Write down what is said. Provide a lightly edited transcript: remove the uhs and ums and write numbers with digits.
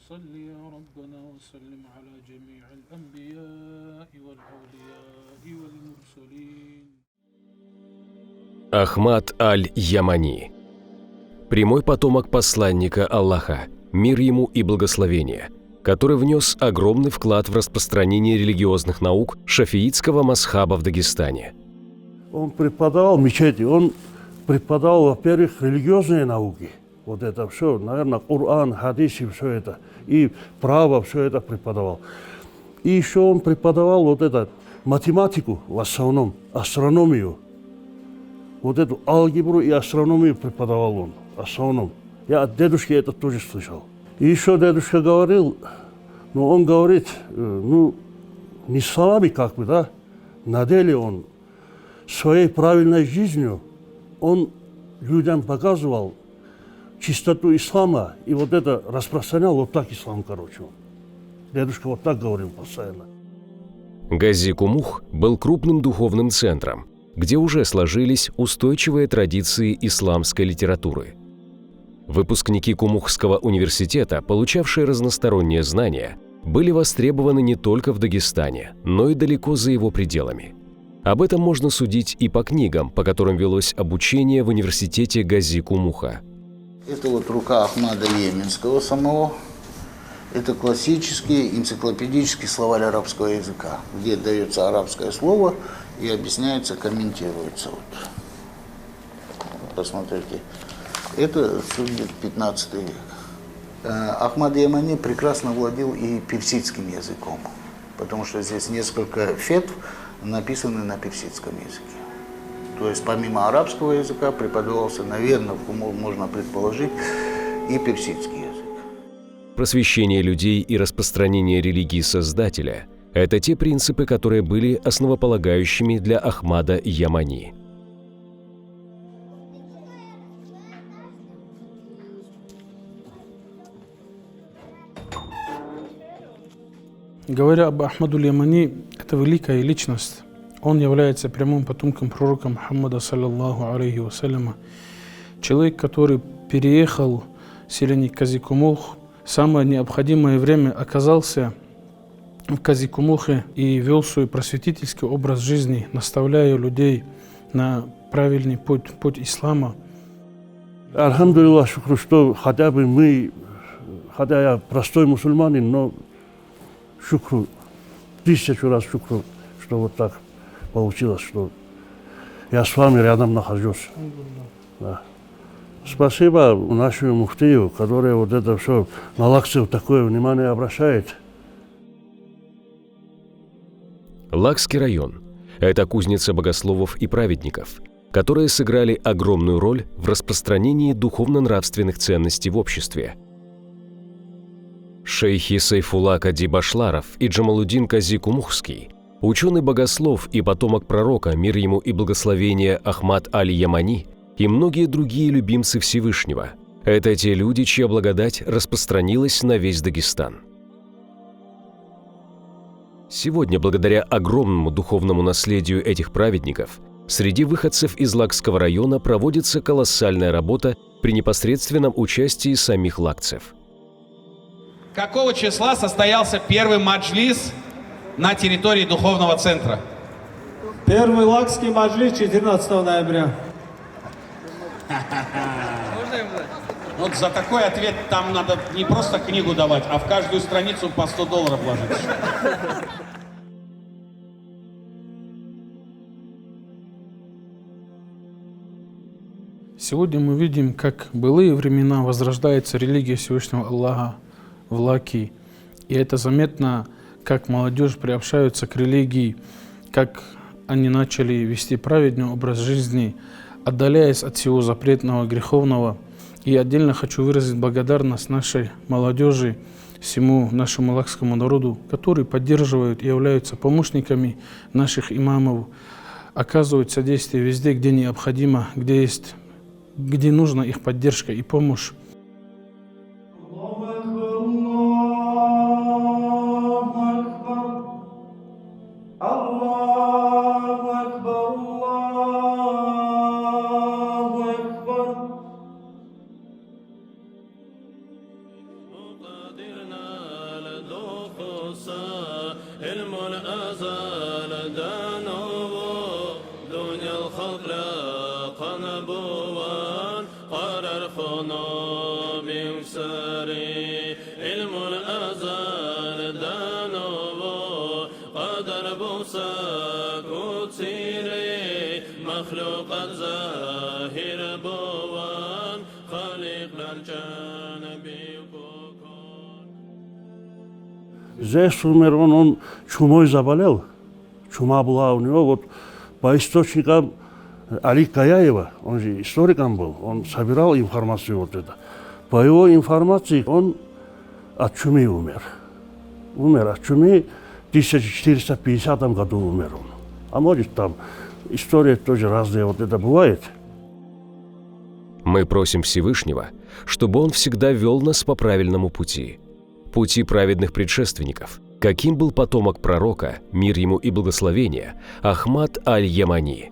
صل يا ربنا وسلم على جميع الأنبياء والأولياء والمرسلين. Ахмад аль-Ямани. Прямой потомок посланника Аллаха, мир ему и благословение, который внес огромный вклад в распространение религиозных наук шафиитского мазхаба в Дагестане. Он преподавал в мечети, он преподавал, во-первых, религиозные науки. Вот это все, наверное, Коран, хадисы, все это. И право, все это преподавал. И еще он преподавал вот это, математику в основном, астрономию. Вот эту алгебру и астрономию преподавал он в основном. Я от дедушки это тоже слышал. И еще дедушка говорил, ну он говорит, ну не словами как бы, да, на деле он своей правильной жизнью, он людям показывал чистоту ислама и вот это распространял вот так ислам, короче. Дедушка вот так говорил постоянно. Гази Кумух был крупным духовным центром, где уже сложились устойчивые традиции исламской литературы. Выпускники Кумухского университета, получавшие разносторонние знания, были востребованы не только в Дагестане, но и далеко за его пределами. Об этом можно судить и по книгам, по которым велось обучение в университете Гази Кумуха. Это вот рука Ахмада Йеменского самого. Это классический энциклопедический словарь арабского языка, где дается арабское слово и объясняется, комментируется. Вот. Посмотрите. Это 15 век. Ахмад Ямани прекрасно владел и персидским языком, потому что здесь несколько фетв написаны на персидском языке. То есть помимо арабского языка преподавался, наверное, можно предположить, и персидский язык. Просвещение людей и распространение религии Создателя – это те принципы, которые были основополагающими для Ахмада Ямани. Говоря об Ахмаду Ямани, это великая личность. Он является прямым потомком пророка Мухаммада, саллаллаху алейхи вассаляма. Человек, который переехал в селение Казикумух, в самое необходимое время оказался в Казикумухе и вел свой просветительский образ жизни, наставляя людей на правильный путь ислама. Альхамдулиллах, шукру, что хотя бы мы, хотя я простой мусульманин, но шукру, 1000 раз шукру, что вот так получилось, что я с вами рядом нахожусь. Да. Спасибо нашему муфтию, который вот это все на лакцию такое внимание обращает. Лакский район – это кузница богословов и праведников, которые сыграли огромную роль в распространении духовно-нравственных ценностей в обществе. Шейхи Сайфулла Кади Башларов и Джамалуддин Кази Кумухский, ученый-богослов и потомок пророка, мир ему и благословение Ахмад аль-Ямани и многие другие любимцы Всевышнего – это те люди, чья благодать распространилась на весь Дагестан. Сегодня, благодаря огромному духовному наследию этих праведников, среди выходцев из Лакского района проводится колоссальная работа при непосредственном участии самих лакцев. Какого числа состоялся первый маджлис на территории духовного центра? Первый лакский маджлис 14 ноября. Вот за такой ответ там надо не просто книгу давать, а в каждую страницу по $100 вложить. Сегодня мы видим, как в былые времена возрождается религия Всевышнего Аллаха в Лаки. И это заметно, как молодежь приобщается к религии, как они начали вести праведный образ жизни, отдаляясь от всего запретного, греховного. И отдельно хочу выразить благодарность нашей молодежи, всему нашему лакскому народу, которые поддерживают и являются помощниками наших имамов, оказывают содействие везде, где необходимо, где нужна их поддержка и помощь. Здесь умер он чумой заболел. Чума была у него, вот по источникам Али Каяева, он же историком был, он собирал информацию вот это. По его информации он от чумы умер. Умер от чумы в 1450 году умер он. А может там история тоже разная вот это бывает. Мы просим Всевышнего, чтобы Он всегда вел нас по правильному пути, пути праведных предшественников, каким был потомок пророка, мир ему и благословение, Ахмад аль-Ямани.